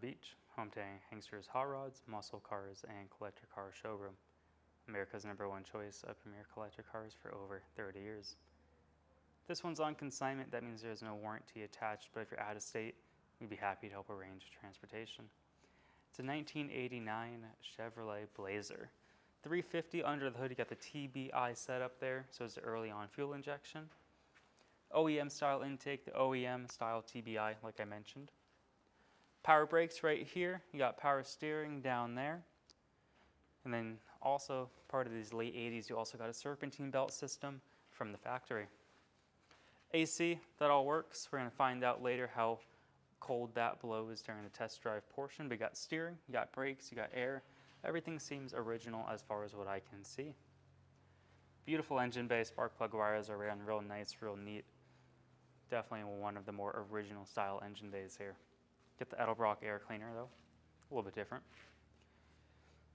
Beach, home to Hanksters hot rods, muscle cars, and collector car showroom. America's #1 choice of premier collector cars for over 30 years. This one's on consignment, that means there's no warranty attached, but if you're out of state, we'd be happy to help arrange transportation. It's a 1989 Chevrolet Blazer. 350 under the hood, you got the TBI setup there, so it's the early on fuel injection. OEM style intake, the OEM style TBI, like I mentioned. Power brakes right here, you got power steering down there. And then also, part of these late 80s, you also got a serpentine belt system from the factory. AC, that all works. We're going to find out later how cold that blows during the test drive portion. But you got steering, you got brakes, you got air. Everything seems original as far as what I can see. Beautiful engine bay, spark plug wires are ran real nice, real neat. Definitely one of the more original style engine bays here. Get the Edelbrock air cleaner though, a little bit different.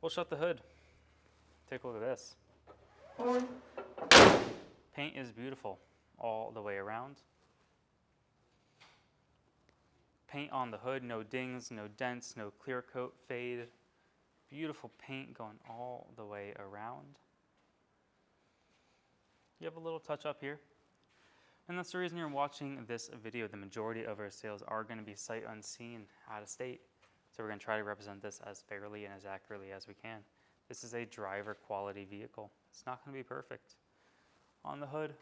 We'll shut the hood. Take a look at this. Paint is beautiful all the way around. Paint on the hood, no dings, no dents, no clear coat fade. Beautiful paint going all the way around. You have a little touch up here. And that's the reason you're watching this video. The majority of our sales are going to be sight unseen, out of state. So we're going to try to represent this as fairly and as accurately as we can. This is a driver quality vehicle. It's not going to be perfect. On the hood,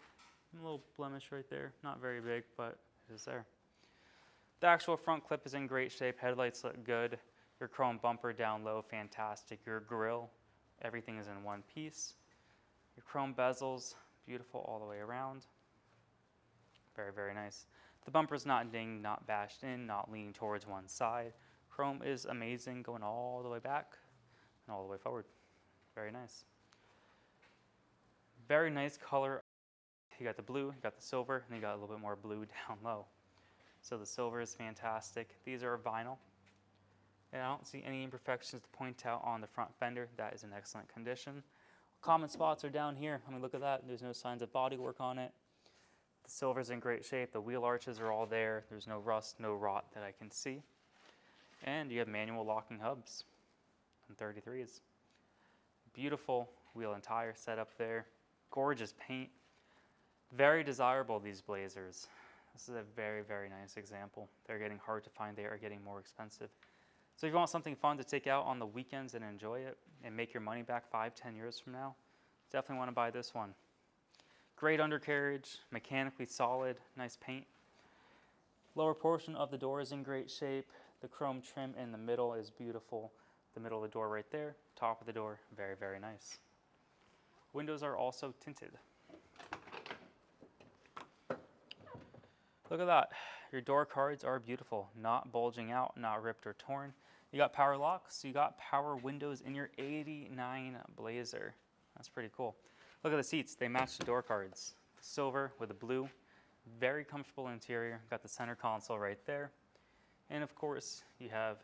a little blemish right there. Not very big, but it is there. The actual front clip is in great shape. Headlights look good. Your chrome bumper down low, fantastic. Your grille, everything is in one piece. Your chrome bezels, beautiful all the way around. Very, very nice. The bumper's not dinged, not bashed in, not leaning towards one side. Chrome is amazing, going all the way back and all the way forward. Very nice. Very nice color. You got the blue, you got the silver, and you got a little bit more blue down low. So the silver is fantastic. These are vinyl. And I don't see any imperfections to point out on the front fender. That is in excellent condition. Common spots are down here. I mean, look at that. There's no signs of body work on it. The silver's in great shape. The wheel arches are all there. There's no rust, no rot that I can see. And you have manual locking hubs on 33s. Beautiful wheel and tire setup there. Gorgeous paint. Very desirable, these Blazers. This is a very, very nice example. They're getting hard to find. They are getting more expensive. So if you want something fun to take out on the weekends and enjoy it and make your money back 5-10 years from now, definitely want to buy this one. Great undercarriage, mechanically solid, nice paint. Lower portion of the door is in great shape. The chrome trim in the middle is beautiful. The middle of the door right there, top of the door, very, very nice. Windows are also tinted. Look at that. Your door cards are beautiful, not bulging out, not ripped or torn. You got power locks, you got power windows in your 89 Blazer. That's pretty cool. Look at the seats, they match the door cards. Silver with the blue, very comfortable interior. Got the center console right there. And of course, you have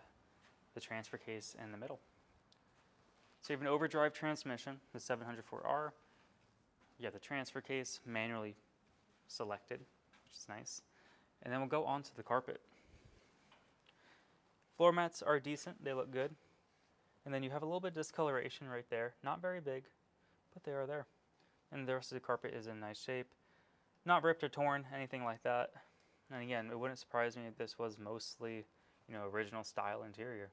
the transfer case in the middle. So you have an overdrive transmission, the 704R. You have the transfer case manually selected, which is nice. And then we'll go on to the carpet. Floor mats are decent, they look good. And then you have a little bit of discoloration right there. Not very big, but they are there. And the rest of the carpet is in nice shape. Not ripped or torn, anything like that. And again, it wouldn't surprise me if this was mostly, original style interior.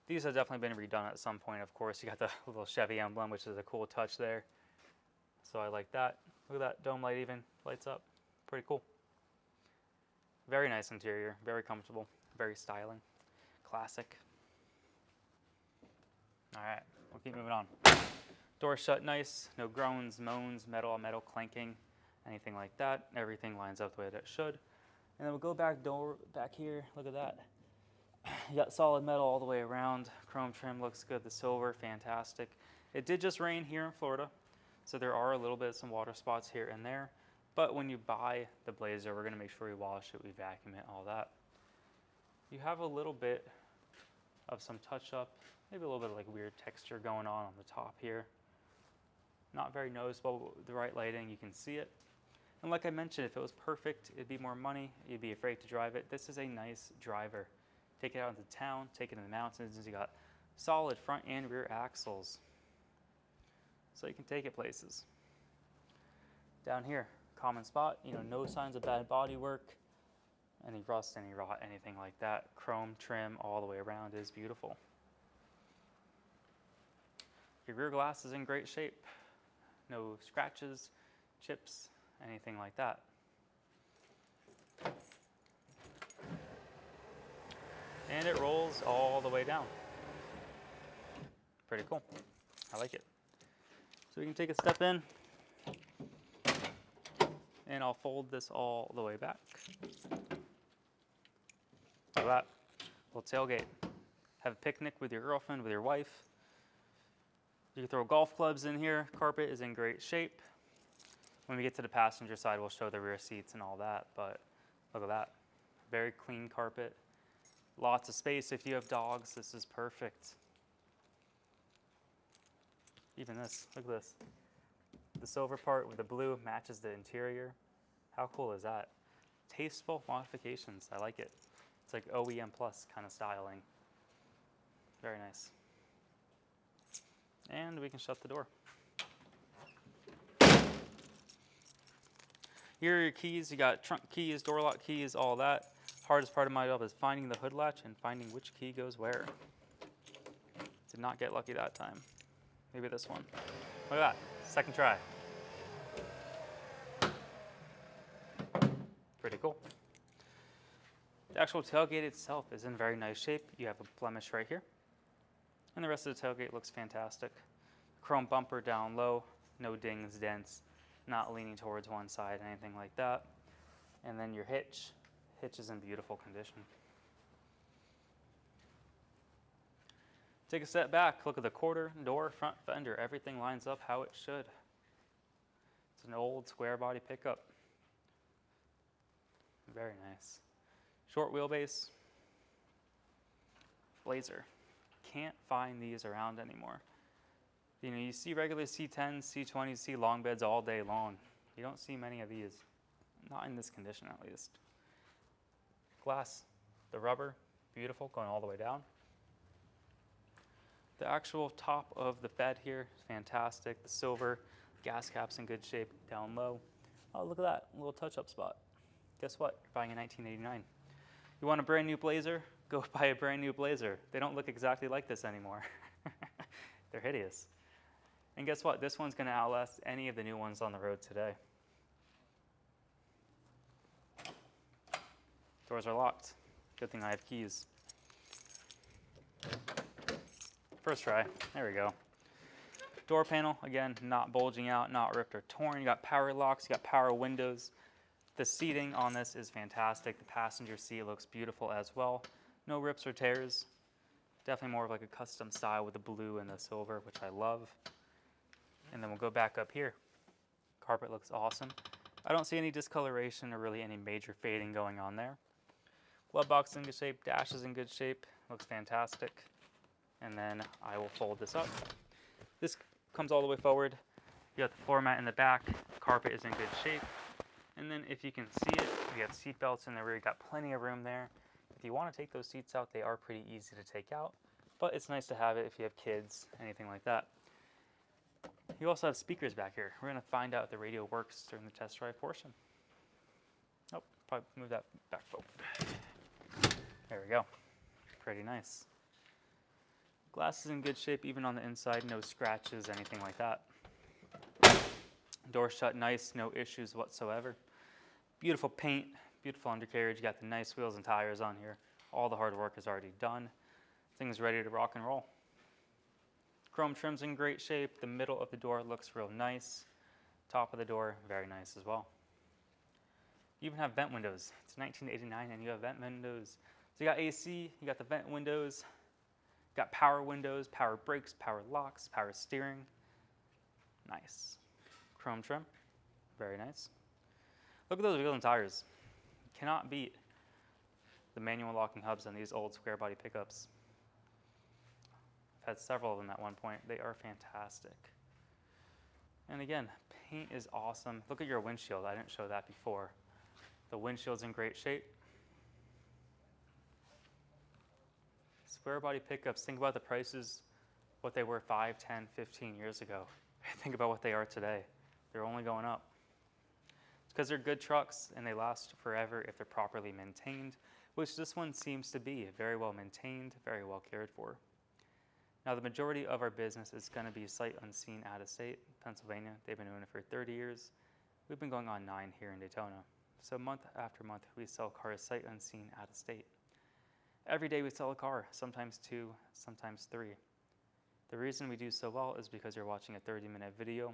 These have definitely been redone at some point, of course. You got the little Chevy emblem, which is a cool touch there. So I like that. Look at that dome light even lights up. Pretty cool. Very nice interior, very comfortable, very styling. Classic. All right, we'll keep moving on. Door shut nice, no groans, moans, metal on metal clanking, anything like that. Everything lines up the way that it should. And then we'll go back here, look at that. You got solid metal all the way around. Chrome trim looks good, the silver, fantastic. It did just rain here in Florida, so there are a little bit of some water spots here and there. But when you buy the Blazer, we're gonna make sure we wash it, we vacuum it, all that. You have a little bit of some touch up, maybe a little bit of like weird texture going on the top here. Not very noticeable, with the right lighting, you can see it. And like I mentioned, if it was perfect, it'd be more money, you'd be afraid to drive it. This is a nice driver. take it out into town, take it in the mountains. You got solid front and rear axles, so you can take it places. Down here, common spot, no signs of bad body work, any rust, any rot, anything like that. Chrome trim all the way around is beautiful. Your rear glass is in great shape. No scratches, chips, anything like that. And it rolls all the way down. Pretty cool. I like it. So we can take a step in, and I'll fold this all the way back. Look at that. Little tailgate. Have a picnic with your girlfriend, with your wife. You can throw golf clubs in here. Carpet is in great shape. When we get to the passenger side, we'll show the rear seats and all that, but look at that. Very clean carpet. Lots of space. If you have dogs, this is perfect. Even this, look at this. The silver part with the blue matches the interior. How cool is that? Tasteful modifications, I like it. It's like OEM plus kind of styling. Very nice. And we can shut the door. Here are your keys. You got trunk keys, door lock keys, all that. Hardest part of my job is finding the hood latch and finding which key goes where. Did not get lucky that time. Maybe this one. Look at that, second try. Pretty cool. The actual tailgate itself is in very nice shape. You have a blemish right here. And the rest of the tailgate looks fantastic. Chrome bumper down low, no dings, dents, not leaning towards one side, anything like that. And then your hitch is in beautiful condition. Take a step back, look at the quarter, door, front fender, everything lines up how it should. It's an old square body pickup. Very nice. Short wheelbase, Blazer. Can't find these around anymore. You see regular C10s, C20s, see long beds all day long. You don't see many of these, not in this condition at least. Glass, the rubber, beautiful, going all the way down. The actual top of the bed here is fantastic. The silver, gas cap's in good shape down low. Oh, look at that, a little touch-up spot. Guess what? You're buying a 1989. You want a brand new Blazer? Go buy a brand new Blazer. They don't look exactly like this anymore. They're hideous. And guess what? This one's going to outlast any of the new ones on the road today. Doors are locked. Good thing I have keys. First try. There we go. Door panel, again, not bulging out, not ripped or torn. You got power locks, you got power windows. The seating on this is fantastic. The passenger seat looks beautiful as well. No rips or tears. Definitely more of like a custom style with the blue and the silver, which I love. And then we'll go back up here. Carpet looks awesome. I don't see any discoloration or really any major fading going on there. Glove box in good shape, dash is in good shape, looks fantastic. And then I will fold this up. This comes all the way forward. You got the floor mat in the back, carpet is in good shape. And then if you can see it, we have seat belts in the rear, you got plenty of room there. If you want to take those seats out, they are pretty easy to take out, but it's nice to have it if you have kids, anything like that. You also have speakers back here. We're going to find out if the radio works during the test drive portion. Oh, probably move that back forward. There we go. Pretty nice. Glass is in good shape, even on the inside, no scratches, anything like that. Door shut nice, no issues whatsoever. Beautiful paint, beautiful undercarriage. You got the nice wheels and tires on here. All the hard work is already done. Thing's ready to rock and roll. Chrome trim's in great shape. The middle of the door looks real nice. Top of the door, very nice as well. You even have vent windows. It's 1989 and you have vent windows. So you got AC, you got the vent windows, you got power windows, power brakes, power locks, power steering. Nice. Chrome trim, very nice. Look at those wheels and tires. You cannot beat the manual locking hubs on these old square body pickups. I've had several of them at one point. They are fantastic. And again, paint is awesome. Look at your windshield. I didn't show that before. The windshield's in great shape. Square body pickups, think about the prices, what they were 5, 10, 15 years ago. Think about what they are today. They're only going up. It's because they're good trucks and they last forever if they're properly maintained, which this one seems to be. Very well maintained, very well cared for. Now, the majority of our business is going to be sight unseen out of state. Pennsylvania, they've been doing it for 30 years. We've been going on 9 here in Daytona. So month after month, we sell cars sight unseen out of state. Every day we sell a car, sometimes 2, sometimes 3. The reason we do so well is because you're watching a 30-minute video.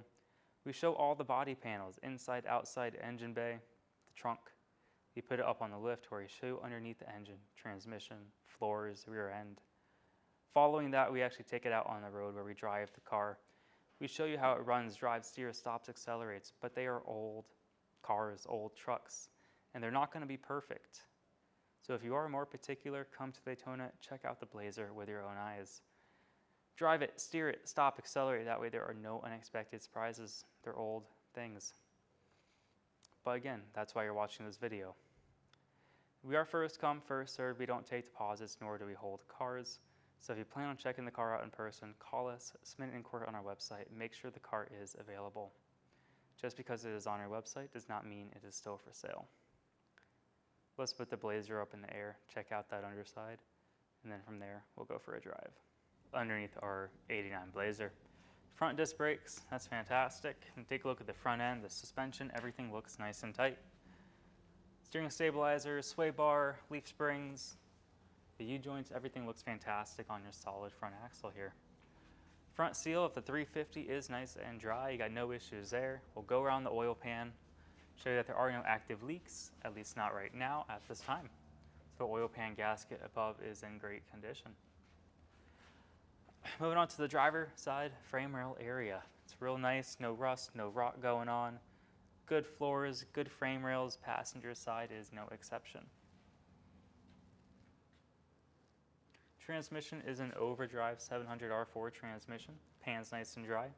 We show all the body panels, inside, outside, engine bay, the trunk. We put it up on the lift where we show underneath the engine, transmission, floors, rear end. Following that, we actually take it out on the road where we drive the car. We show you how it runs, drives, steers, stops, accelerates, but they are old cars, old trucks, and they're not going to be perfect. So if you are more particular, come to Daytona, check out the Blazer with your own eyes. Drive it, steer it, stop, accelerate. That way there are no unexpected surprises. They're old things. But again, that's why you're watching this video. We are first come, first served. We don't take deposits, nor do we hold cars. So if you plan on checking the car out in person, call us, submit an inquiry on our website, make sure the car is available. Just because it is on our website does not mean it is still for sale. Let's put the Blazer up in the air, check out that underside, and then from there, we'll go for a drive. Underneath our 89 Blazer. Front disc brakes, that's fantastic. And take a look at the front end, the suspension, everything looks nice and tight. Steering stabilizer, sway bar, leaf springs, the U-joints, everything looks fantastic on your solid front axle here. Front seal of the 350 is nice and dry. You got no issues there. We'll go around the oil pan, show you that there are no active leaks, at least not right now at this time. So the oil pan gasket above is in great condition. Moving on to the driver side frame rail area. It's real nice, no rust, no rot going on. Good floors, good frame rails. Passenger side is no exception. Transmission is an overdrive 700R4 transmission. Pan's nice and dry.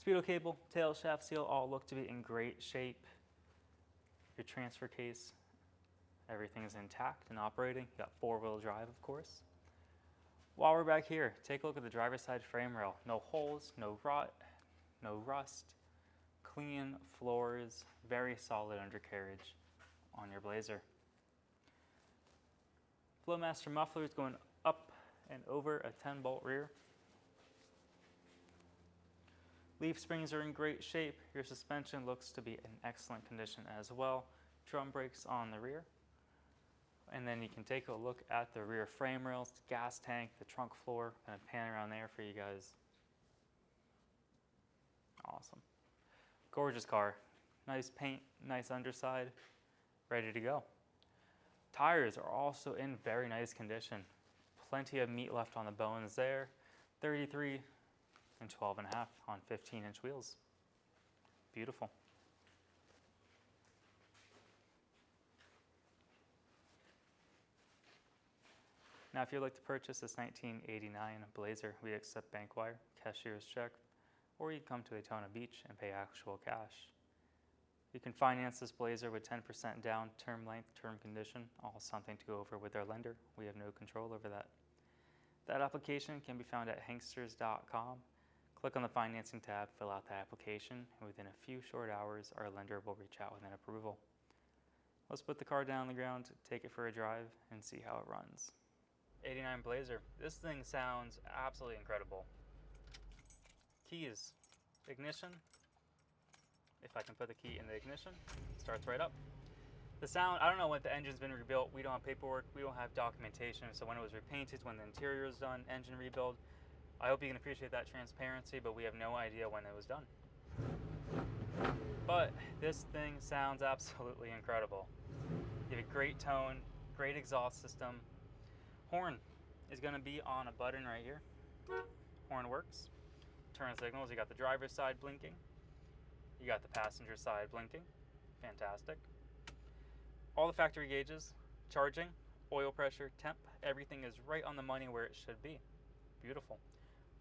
Speedo cable, tail shaft seal all look to be in great shape. Your transfer case, everything is intact and operating. You got 4-wheel drive, of course. While we're back here, take a look at the driver's side frame rail. No holes, no rot, no rust. Clean floors, very solid undercarriage on your Blazer. Flowmaster muffler is going up and over a 10-bolt rear. Leaf springs are in great shape. Your suspension looks to be in excellent condition as well. Drum brakes on the rear. And then you can take a look at the rear frame rails, gas tank, the trunk floor. Kind of pan around there for you guys. Awesome. Gorgeous car. Nice paint, nice underside, ready to go. Tires are also in very nice condition. Plenty of meat left on the bones there. 33 and 12.5 on 15-inch wheels. Beautiful. Now, if you'd like to purchase this 1989 Blazer, we accept bank wire, cashier's check, or you can come to Daytona Beach and pay actual cash. You can finance this Blazer with 10% down, term length, term condition, all something to go over with our lender. We have no control over that. That application can be found at Hanksters.com. Click on the financing tab, fill out the application, and within a few short hours, our lender will reach out with an approval. Let's put the car down on the ground, take it for a drive, and see how it runs. 89 Blazer. This thing sounds absolutely incredible. Keys, ignition. If I can put the key in the ignition, starts right up. The sound, I don't know when the engine's been rebuilt. We don't have paperwork, we don't have documentation. So when it was repainted, when the interior is done, engine rebuild, I hope you can appreciate that transparency, but we have no idea when it was done. But this thing sounds absolutely incredible. You have a great tone, great exhaust system. Horn is going to be on a button right here. Horn works. Turn signals, you got the driver's side blinking. You got the passenger side blinking. Fantastic. All the factory gauges, charging, oil pressure, temp, everything is right on the money where it should be. Beautiful.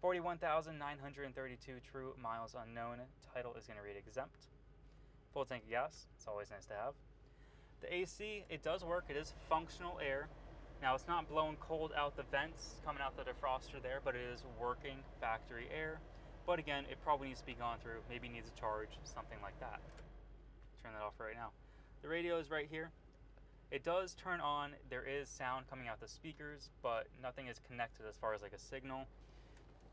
41,932 true miles unknown. Title is going to read exempt. Full tank of gas, it's always nice to have. The AC, it does work, it is functional air. Now it's not blowing cold out the vents coming out the defroster there, but it is working factory air. But again, it probably needs to be gone through, maybe needs a charge, something like that. Turn that off right now. The radio is right here. It does turn on, there is sound coming out the speakers, but nothing is connected as far as like a signal.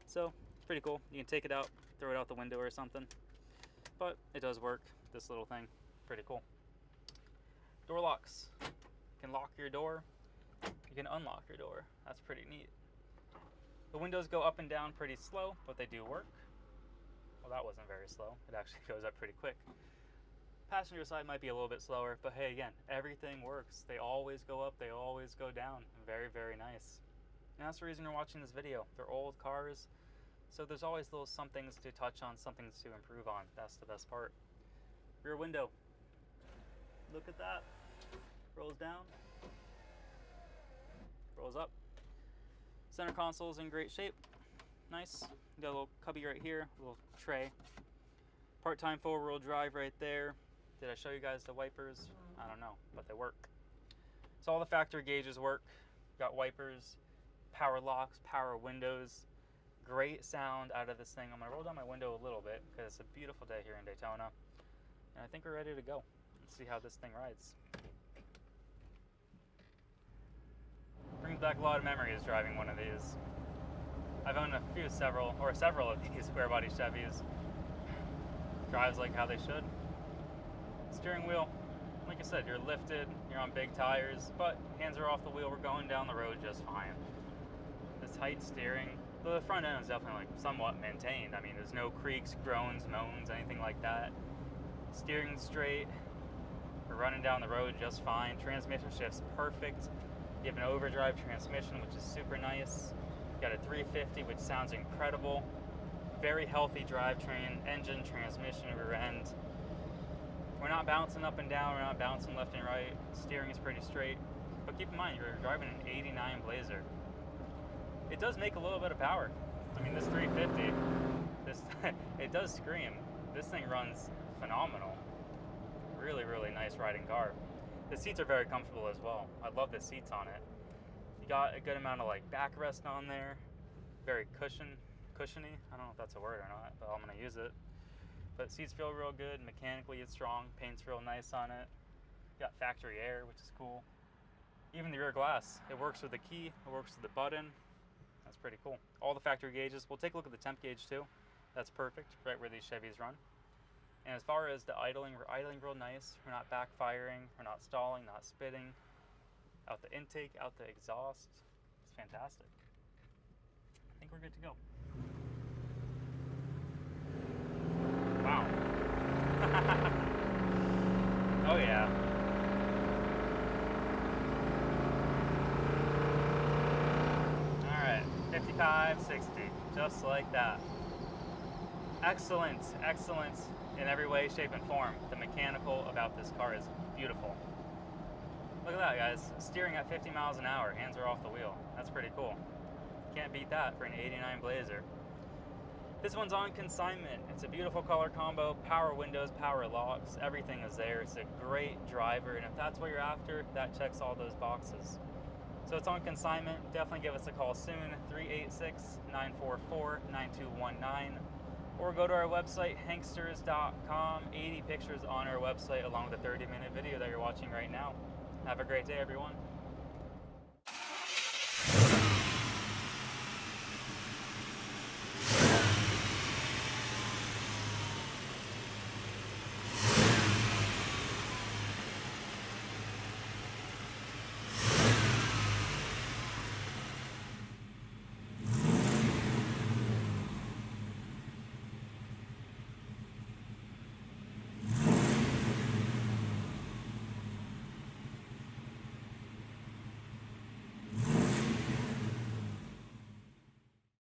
So it's pretty cool. You can take it out, throw it out the window or something. But it does work, this little thing, pretty cool. Door locks. You can lock your door, you can unlock your door. That's pretty neat. The windows go up and down pretty slow, but they do work. Well, that wasn't very slow. It actually goes up pretty quick. Passenger side might be a little bit slower, but hey, again, everything works. They always go up, they always go down. Very, very nice. And that's the reason you're watching this video. They're old cars, so there's always little somethings to touch on, somethings to improve on. That's the best part. Rear window. Look at that. Rolls down. Rolls up. Center console is in great shape. Nice. You got a little cubby right here, a little tray. Part-time four-wheel drive right there. Did I show you guys the wipers? I don't know, but they work. So all the factory gauges work. Got wipers, power locks, power windows. Great sound out of this thing. I'm gonna roll down my window a little bit because it's a beautiful day here in Daytona. And I think we're ready to go. Let's see how this thing rides. Brings back a lot of memories driving one of these. I've owned several of these square body Chevys. Drives like how they should. Steering wheel, like I said, you're lifted, you're on big tires, but hands are off the wheel, we're going down the road just fine. The tight steering, the front end is definitely like somewhat maintained. I mean, there's no creaks, groans, moans, anything like that. Steering straight, we're running down the road just fine. Transmission shifts perfect. You have an overdrive transmission, which is super nice. You got a 350, which sounds incredible. Very healthy drivetrain, engine, transmission, rear end. We're not bouncing up and down, we're not bouncing left and right. Steering is pretty straight. But keep in mind, you're driving an 89 Blazer. It does make a little bit of power. I mean, this 350, it does scream. This thing runs phenomenal. Really, really nice riding car. The seats are very comfortable as well. I love the seats on it. You got a good amount of like backrest on there. Very cushiony. I don't know if that's a word or not, but I'm gonna use it. But seats feel real good. Mechanically, it's strong. Paint's real nice on it. You got factory air, which is cool. Even the rear glass, it works with the key. It works with the button. That's pretty cool. All the factory gauges. We'll take a look at the temp gauge too. That's perfect, right where these Chevys run. And as far as the idling, we're idling real nice. We're not backfiring. We're not stalling, not spitting. Out the intake, out the exhaust. It's fantastic. I think we're good to go. Wow. Oh yeah. Alright, 55, 60, just like that. Excellent, excellent in every way, shape, and form. The mechanical about this car is beautiful. Look at that, guys. Steering at 50 miles an hour, hands are off the wheel. That's pretty cool. Can't beat that for an 89 Blazer. This one's on consignment. It's a beautiful color combo, power windows, power locks, everything is there. It's a great driver, and if that's what you're after, that checks all those boxes. So it's on consignment. Definitely give us a call soon, 386-944-9219, or go to our website, Hanksters.com. 80 pictures on our website along with a 30-minute video that you're watching right now. Have a great day, everyone.